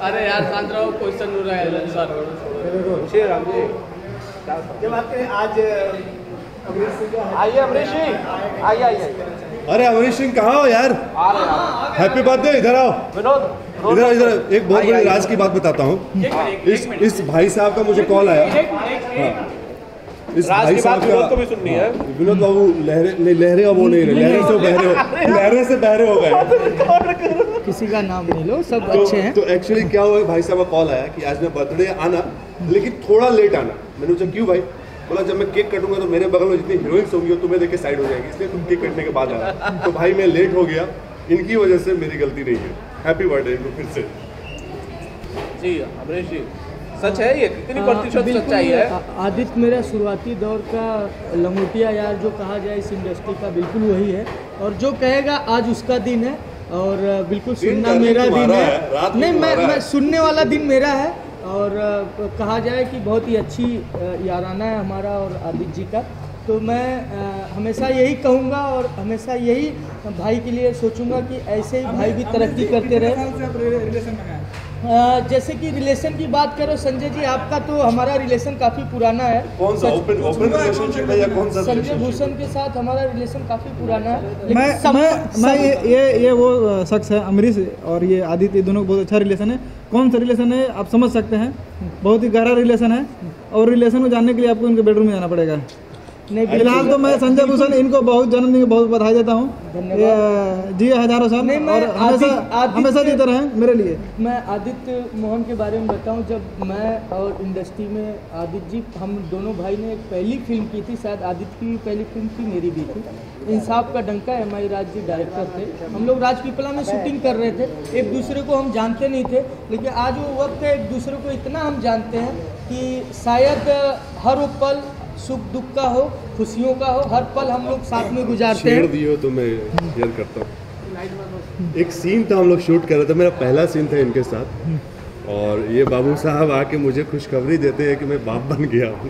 अरे यार शांत रहो, क्वेश्चन हो रहा है सर। जब आपके आज आइए अमरीश जी, आइए। अरे अमरीश सिंह कहाँ हो यार? हैप्पी बर्थडे, इधर आओ। विनोद इधर एक बहुत बड़ी राज की बात बताता हूँ। इस भाई साहब का मुझे कॉल आया। हाँ, इस भाई साहब का भी सुननी है। विनोद बाबू लहरे अब वो नहीं रहे, लहरे से बहरे हो गए। किसी का नाम नहीं लो, सब अच्छे हैं। तो एक्चुअली क्या हुआ, भाई साहब का कॉल आया कि आज मैं बर्थडे आना, लेकिन थोड़ा लेट आना। मैंने पूछा क्यों भाई? बोला जब मैं केक कटूंगा तो मेरे बगल में जितनी हीरोइंस होंगी तुम्हें देख के साइड हो जाएगी, इसलिए तुम केक कटने के बाद आना। तो भाई मैं लेट हो गया, इनकी वजह से, मेरी गलती नहीं है। हैप्पी बर्थडे इनको फिर से। जी अमरीश जी, सच है ये? कितनी प्रतिशत सच्चाई है? आदित्य मेरा शुरुआती दौर का लंगोटिया यार जो कहा जाए इस इंडस्ट्री का, बिल्कुल वही है। और जो कहेगा आज उसका दिन है, और बिल्कुल सुनना मेरा दिन है। नहीं, मैं सुनने वाला दिन मेरा है। और कहा जाए कि बहुत ही अच्छी याराना है हमारा और आदित्य जी का। तो मैं हमेशा यही कहूँगा और हमेशा यही भाई के लिए सोचूंगा कि ऐसे ही भाई भी तरक्की करते रहे। जैसे कि रिलेशन की बात करो संजय जी, आपका तो हमारा रिलेशन काफ़ी पुराना है। कौन सा ओपन रिलेशनशिप है या कौन सा? संजय भूषण के साथ हमारा रिलेशन काफ़ी पुराना है। मैं ये वो शख्स है अमरीश और ये आदित्य, दोनों का बहुत अच्छा रिलेशन है। कौन सा रिलेशन है आप समझ सकते हैं, बहुत ही गहरा रिलेशन है। और रिलेशन को जानने के लिए आपको इनके बेडरूम में जाना पड़ेगा। नहीं, फिलहाल तो मैं संजय भूषण इनको बहुत जन्मदिन की बहुत बधाई देता हूँ। जी हजारों साल और हमेशा जीते रहे मेरे लिए। मैं आदित्य मोहन के बारे में बताऊं, जब मैं और इंडस्ट्री में आदित्य जी, हम दोनों भाई ने एक पहली फिल्म की थी, शायद आदित्य की पहली फिल्म थी, मेरी भी थी, इंसाफ का डंका। MI राज जी डायरेक्टर थे। हम लोग राजपीपला में शूटिंग कर रहे थे। एक दूसरे को हम जानते नहीं थे, लेकिन आज वो वक्त है एक दूसरे को इतना हम जानते हैं कि शायद हर वो पल सुख दुख का हो, खुशियों का हो, हर पल हम लोग साथ में गुजारते हैं। दियो तो मैं शेयर करता हूँ। एक सीन था, हम लोग शूट कर रहे थे, मेरा पहला सीन था इनके साथ। और ये बाबू साहब आके मुझे खुशखबरी देते हैं कि मैं बाप बन गया हूँ।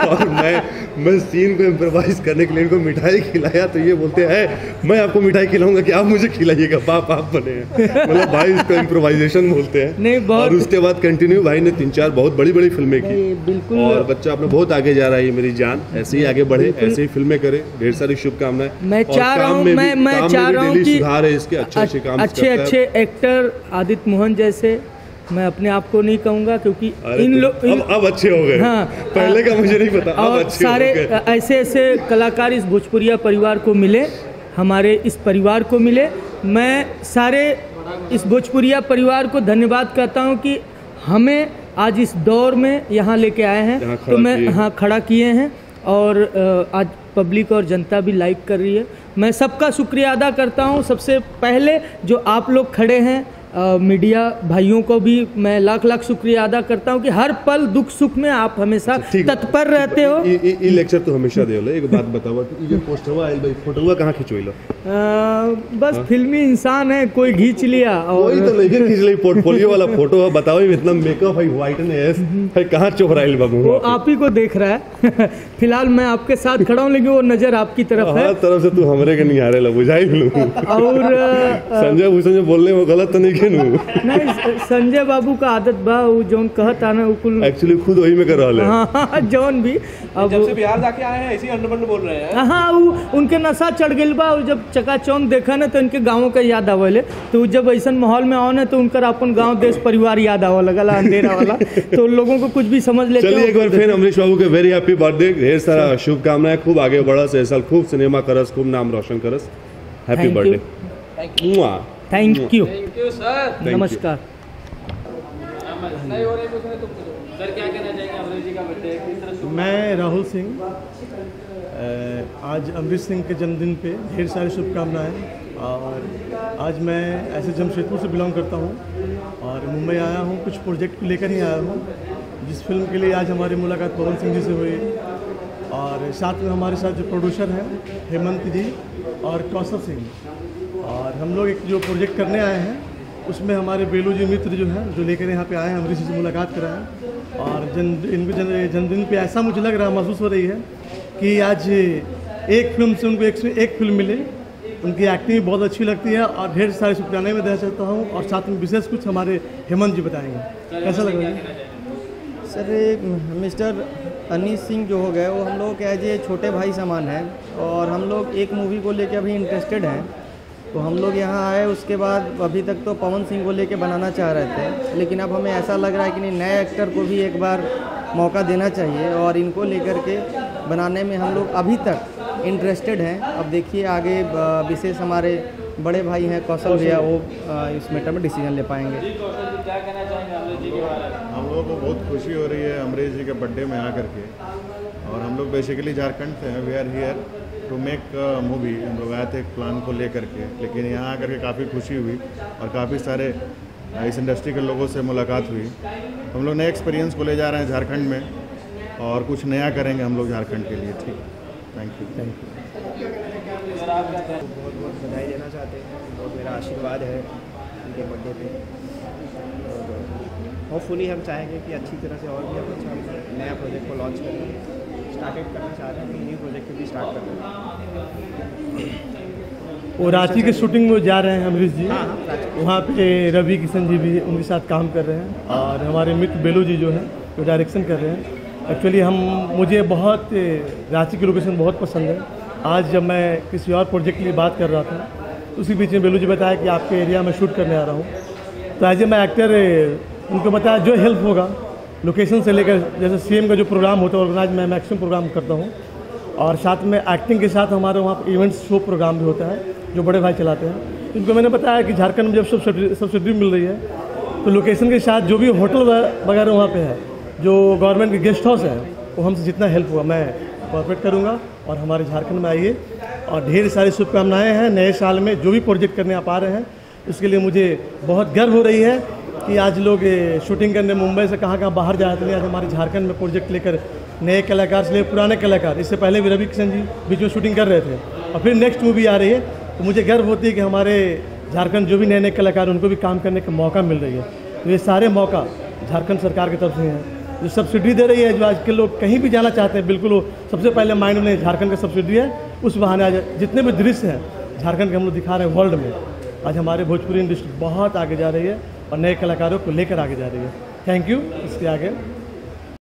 और मैं सीन को इम्प्रोवाइज करने के लिए इनको मिठाई खिलाया, तो ये बोलते हैं मैं आपको मिठाई खिलाऊंगा कि आप मुझे खिलाइएगा, बाप आप बने हैं। मतलब भाई इसको इम्प्रोवाइजेशन बोलते हैं। नहीं, और उसके बाद कंटिन्यू भाई ने 3-4 बहुत बड़ी बड़ी फिल्में की। बिल्कुल। और बच्चा अपने बहुत आगे जा रहा है, मेरी जान ऐसे ही आगे बढ़े, ऐसे ही फिल्में करे। ढेर सारी शुभकामनाएं। मैं चाह रहा हूँ कि सुधार है इसके, अच्छे एक्टर आदित्य मोहन जैसे, मैं अपने आप को नहीं कहूँगा क्योंकि इन लोग अब अच्छे हो गए। हाँ, पहले का मुझे नहीं पता, अब और अच्छे सारे हो गए। ऐसे कलाकार इस भोजपुरिया परिवार को मिले, हमारे इस परिवार को मिले। मैं सारे इस भोजपुरिया परिवार को धन्यवाद कहता हूँ कि हमें आज इस दौर में यहाँ लेके आए हैं। तो मैं खड़ा किए हैं और आज पब्लिक और जनता भी लाइक कर रही है। मैं सबका शुक्रिया अदा करता हूँ। सबसे पहले जो आप लोग खड़े हैं, मीडिया भाइयों को भी मैं लाख लाख शुक्रिया अदा करता हूं कि हर पल दुख सुख में आप हमेशा तत्पर रहते हो। ई लेक्चर तो हमेशा देओ। एक बात बताओ कि ये पोस्टरवा आइल भाई, फोटोवा कहां खिंचोइलो? बस फिल्मी इंसान है, कोई खींच लिया और कोई तो नहीं खींच ली। पोर्टफोलियो वाला फोटो बताओ, इतना मेकअप है, व्हाइटनेस है, कहां चोहराइल बाबू? वो आप ही को देख रहा है। फिलहाल मैं आपके साथ खड़ा हूं, लेकिन वो नजर आपकी तरफ है। हर तरफ से तू हमरे के नहीं आ रहा, बुझाई लू। और संजय भूषण जो बोलने वो गलत तो नहीं टेंशन हूँ। नहीं, संजय बाबू का आदत बा वो जौन कहता ना वो कुल एक्चुअली खुद वही में कर रहा है। हाँ जौन भी अब जब से बिहार जाके आए हैं ऐसे ही अंडरबंड बोल रहे हैं। हाँ वो उनके नशा चढ़ गई बा। और जब चकाचौंध देखा ना तो इनके गाँव का याद आवेले। तो जब ऐसा माहौल में आओ ना तो उनका अपन गाँव देश परिवार याद आवे लगला अंधेरा वाला। तो लोगों को कुछ भी समझ लेते। चलिए एक बार फिर अमरीश बाबू के वेरी हैप्पी बर्थडे, ढेर सारा शुभकामनाएं, खूब आगे बढ़स, इस साल खूब सिनेमा करस, खूब नाम रोशन करस। Happy Thank you. Birthday. Thank you, thank you sir. नमस्कार। नहीं हो रही कुछ है तो सर क्या कहना चाहेंगे अमरीश जी का बर्थडे किस तरह से? मैं राहुल सिंह, आज अमरीश सिंह के जन्मदिन पे ढेर सारी शुभकामनाएं। और आज मैं ऐसे जमशेदपुर से बिलोंग करता हूं और मुंबई आया हूं, कुछ प्रोजेक्ट को लेकर ही आया हूं। जिस फिल्म के लिए आज हमारी मुलाकात पवन सिंह जी से हुई और साथ में हमारे साथ जो प्रोड्यूसर हैं हेमंत जी और कौशल सिंह, और हम लोग एक जो प्रोजेक्ट करने आए हैं उसमें हमारे बेलू जी मित्र जो हैं जो लेकर यहाँ पे आए हैं, अमरीश जी से मुलाकात कराएं। और इनको जन्मदिन पे ऐसा मुझे लग रहा है, महसूस हो रही है कि आज एक फिल्म से उनको एक फिल्म मिले। उनकी एक्टिंग भी बहुत अच्छी लगती है और ढेर सारे शुभकामनाएं मैं देना चाहता हूँ। और साथ में विशेष कुछ हमारे हेमंत जी बताएंगे। कैसा लग रहा है सर? मिस्टर अनीस सिंह जो हो गए वो हम लोग एज ए छोटे भाई समान हैं और हम लोग एक मूवी को लेके अभी इंटरेस्टेड हैं। तो हम लोग यहाँ आए, उसके बाद अभी तक तो पवन सिंह को लेके बनाना चाह रहे थे, लेकिन अब हमें ऐसा लग रहा है कि नहीं, नए एक्टर को भी एक बार मौका देना चाहिए और इनको लेकर के बनाने में हम लोग अभी तक इंटरेस्टेड हैं। अब देखिए आगे विशेष हमारे बड़े भाई हैं कौशल भैया, वो इस मैटर में डिसीजन ले पाएंगे। क्या कहना चाहेंगे अमरीश जी के बारे में? हम लोगों को बहुत खुशी हो रही है अमरीश जी के बर्थडे में आकर के। और हम लोग बेसिकली झारखंड से हैं, we are here to make movie. हम लोग आए थे एक प्लान को लेकर के, लेकिन यहाँ आकर के काफ़ी खुशी हुई और काफ़ी सारे इस इंडस्ट्री के लोगों से मुलाकात हुई। हम लोग नए एक्सपीरियंस को ले जा रहे हैं झारखंड में और कुछ नया करेंगे हम लोग झारखंड के लिए। ठीक, थैंक यू। बहुत बहुत बधाई देना चाहते हैं, बहुत मेरा आशीर्वाद है उनके बर्थडे पे। और होपफुली हम चाहेंगे कि अच्छी तरह से और भी हम अच्छा नया प्रोजेक्ट को लॉन्च करें। स्टार्टेड करना चाह रहे हैं, न्यू प्रोजेक्ट भी स्टार्ट कर रहे हैं। वो रांची के शूटिंग में जा रहे हैं अमरीश जी। हाँ, रांची। वहाँ पे रवि किशन जी भी उनके साथ काम कर रहे हैं और हमारे मित्र बेलू जी जो हैं वो डायरेक्शन कर रहे हैं। एक्चुअली मुझे बहुत रांची की लोकेशन बहुत पसंद है। आज जब मैं किसी और प्रोजेक्ट के लिए बात कर रहा था उसी बीच में बेलू जी बताया कि आपके एरिया में शूट करने आ रहा हूँ। तो एज ए मैं एक्टर उनको बताया जो हेल्प होगा लोकेशन से लेकर, जैसे सीएम का जो प्रोग्राम होता है ऑर्गेनाइज मैं मैक्सिमम प्रोग्राम करता हूँ। और साथ में एक्टिंग के साथ हमारे वहाँ पर इवेंट्स शो प्रोग्राम भी होता है जो बड़े भाई चलाते हैं। इनको मैंने बताया कि झारखंड में जब सब्सिडी मिल रही है तो लोकेशन के साथ जो भी होटल वगैरह वहाँ पे है, जो गवर्नमेंट के गेस्ट हाउस है, वो हमसे जितना हेल्प हुआ मैं कॉर्पोरेट करूँगा। और हमारे झारखंड में आइए और ढेर सारी शुभकामनाएँ हैं। नए साल में जो भी प्रोजेक्ट करने आप आ रहे हैं उसके लिए मुझे बहुत गर्व हो रही है कि आज लोग शूटिंग करने मुंबई से कहाँ बाहर जा रहे थे। आज हमारे झारखंड में प्रोजेक्ट लेकर नए कलाकार से लेकर पुराने कलाकार, इससे पहले भी रवि किशन जी बीच में शूटिंग कर रहे थे और फिर नेक्स्ट मूवी आ रही है। तो मुझे गर्व होती है कि हमारे झारखंड जो भी नए नए कलाकार उनको भी काम करने का मौका मिल रही है। तो ये सारे मौका झारखंड सरकार की तरफ से हैं। जो सब्सिडी दे रही है, जो आज के लोग कहीं भी जाना चाहते हैं, बिल्कुल वो सबसे पहले माइंड में झारखंड का सब्सिडी है। उस बहाने आज जितने भी दृश्य हैं झारखंड के हम लोग दिखा रहे हैं वर्ल्ड में। आज हमारे भोजपुरी इंडस्ट्री बहुत आगे जा रही है और नए कलाकारों को लेकर आगे जा रही है। Thank you. इसके आगे